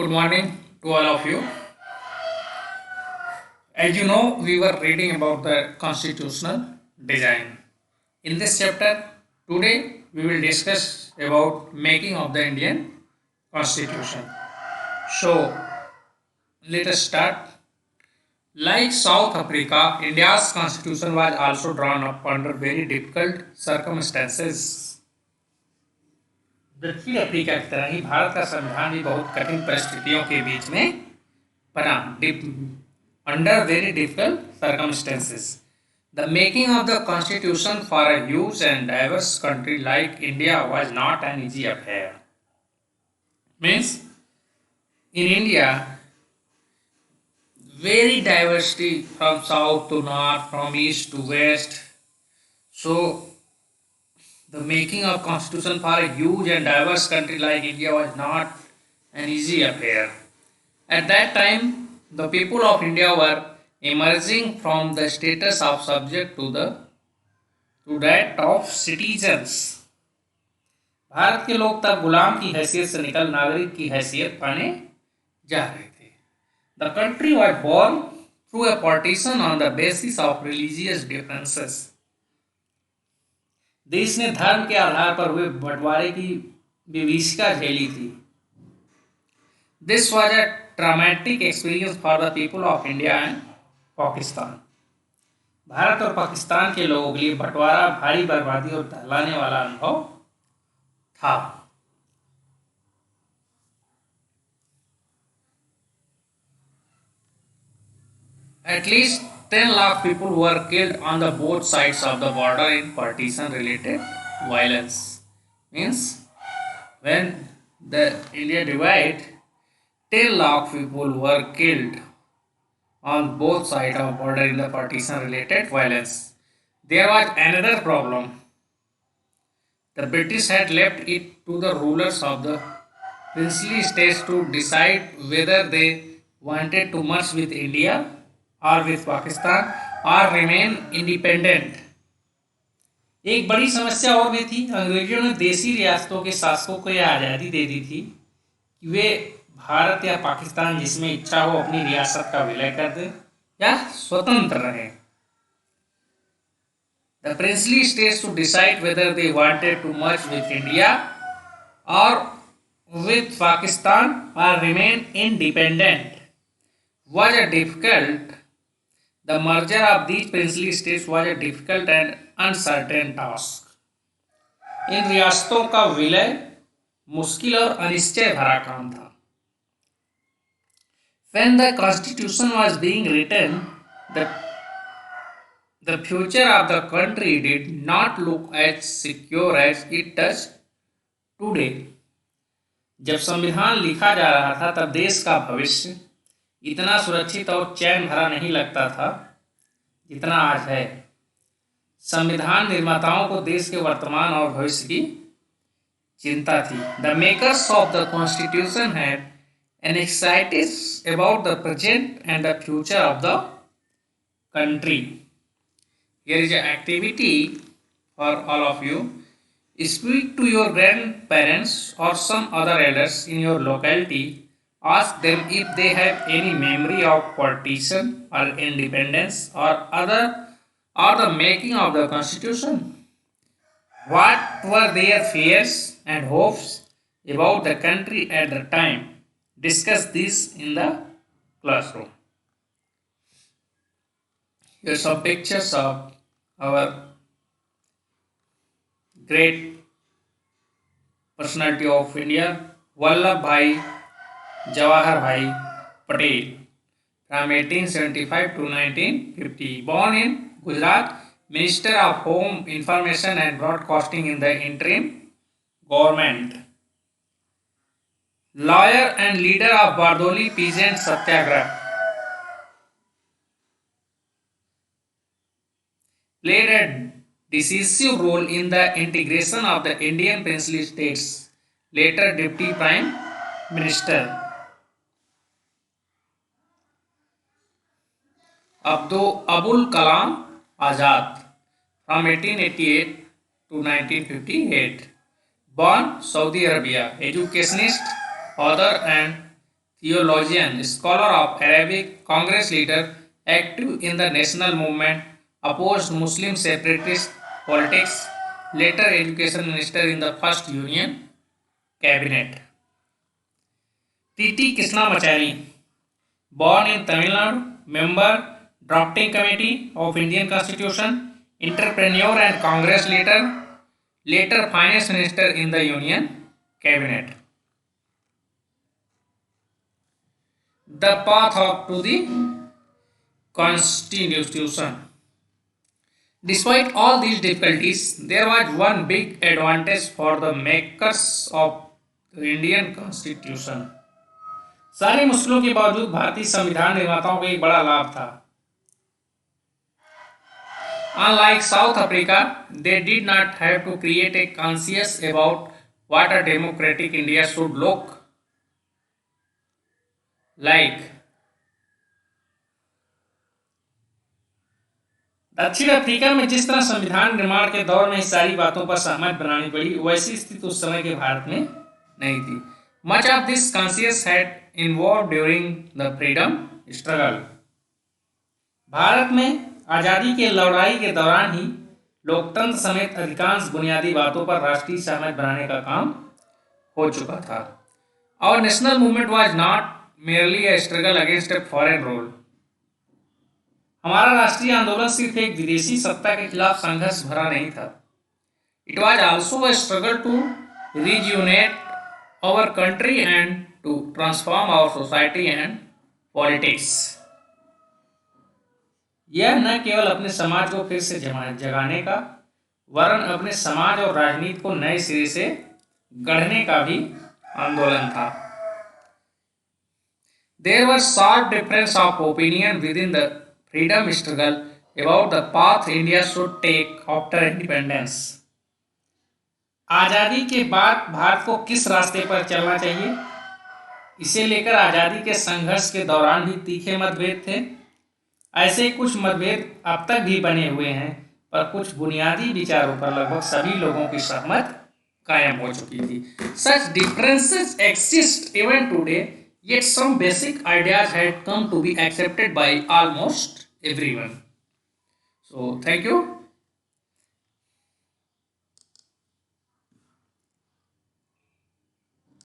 Good morning to all of you. As you know, we were reading about the constitutional design. In this chapter, today we will discuss about making of the Indian Constitution. So, let us start. Like South Africa, India's constitution was also drawn up under very difficult circumstances. दक्षिण Africa की तरह ही भारत का संविधान भी बहुत कठिन परिस्थितियों के बीच में बना under very difficult circumstances. The making of the constitution for a huge and diverse country like India was not an easy affair. Means in India, very diversity from south to north, from east to west. So the making of constitution for a huge and diverse country like India was not an easy affair. At that time, the people of India were emerging from the status of subject to that of citizens. Bharat के लोग तब गुलाम की हैसियत से निकल नागरिक की हैसियत पाने जा रहे थे. The country was born through a partition on the basis of religious differences. देश ने धर्म के आधार पर हुए बंटवारे की विभीषिका झेली थी. This was a traumatic experience for the people of India and Pakistan. Bharat और पाकिस्तान के लोगों के लिए बंटवारा भारी बर्बादी और दहलाने वाला अनुभव था. At least 10 lakh people were killed on the both sides of the border in partition related violence. Means when the India divide, 10 lakh people were killed on both sides of border in the partition related violence. There was another problem. The British had left it to the rulers of the princely states to decide whether they wanted to merge with India or with Pakistan or remain independent. एक बड़ी समस्या और भी थी. अंग्रेजों ने देसी रियासतों के शासकों को यह आज़ादी दे दी थी कि वे भारत या पाकिस्तान जिसमें इच्छा हो अपनी रियासत का विलय कर दें या स्वतंत्र रहें. The princely states to decide whether they wanted to merge with India or with Pakistan or remain independent was a difficult. The merger of these princely states was a difficult and uncertain task. इन रियासतों का विलय मुश्किल और अनिश्चय भरा काम था. When the constitution was being written, the future of the country did not look as secure as it does today. जब संविधान लिखा जा रहा था तब देश का भविष्य इतना सुरक्षित और चैन भरा नहीं लगता था जितना आज है. संविधान निर्माताओं को देश के वर्तमान और भविष्य की चिंता थी. The makers of the constitution had anxiety about the present and the future of the country. Here is an activity for all of you. Speak to your grandparents or some other elders in your locality. Ask them if they have any memory of partition or independence or the making of the constitution. What were their fears and hopes about the country at the time? Discuss this in the classroom. Here are some pictures of our great personality of India, Vallabhbhai Jawaharbhai Patel, from 1875 to 1950. Born in Gujarat, Minister of Home, Information and Broadcasting in the interim government. Lawyer and leader of Bardoli Peasant Satyagraha. Played a decisive role in the integration of the Indian princely states. Later Deputy Prime Minister. Abul Kalam Azad, from 1888 to 1958. Born Saudi Arabia, educationist, author and theologian, scholar of Arabic, Congress leader, active in the national movement, opposed Muslim separatist politics, later education minister in the first Union cabinet. T.T. Krishnamachari, born in Tamil Nadu, member, drafting committee of Indian Constitution, entrepreneur and Congress leader, later finance minister in the Union cabinet. The path up to the Constitution. Despite all these difficulties, there was one big advantage for the makers of the Indian Constitution. सारी मुश्किलों के बावजूद भारतीय संविधान निर्माताओं को एक बड़ा लाभ था. Unlike South Africa, they did not have to create a conscience about what a democratic India should look like. दक्षिण अफ्रीका में जिस तरह संविधान निर्माण के दौर में इस सारी बातों पर सहमत बनानी पड़ी, वैसी स्थिति उस समय के भारत में नहीं थी. Much of this conscience had involved during the freedom struggle. Bharat में आजादी के लड़ाई के दौरान ही लोकतंत्र समेत अधिकांश बुनियादी बातों पर राष्ट्रीय सहमत बनाने का काम हो चुका था. Our national movement was not merely a struggle against a foreign rule. हमारा राष्ट्रीय आंदोलन सिर्फ एक विदेशी सत्ता के खिलाफ संघर्ष भरा नहीं था. It was also a struggle to reunite our country and to transform our society and politics. यह न केवल अपने समाज को फिर से जगाने का, वरन अपने समाज और राजनीति को नए सिरे से गढ़ने का भी आंदोलन था. There was sharp difference of opinion within the freedom struggle about the path India should take after independence. आजादी के बाद भारत को किस रास्ते पर चलना चाहिए, इसे लेकर आजादी के संघर्ष के दौरान भी तीखे मतभेद थे. ऐसे कुछ मतभेद अब तक भी बने हुए हैं, पर कुछ बुनियादी विचारों पर लगभग सभी लोगों की सहमत कायम हो चुकी थी. Such differences exist even today, yet some basic ideas had come to be accepted by almost everyone. So, thank you.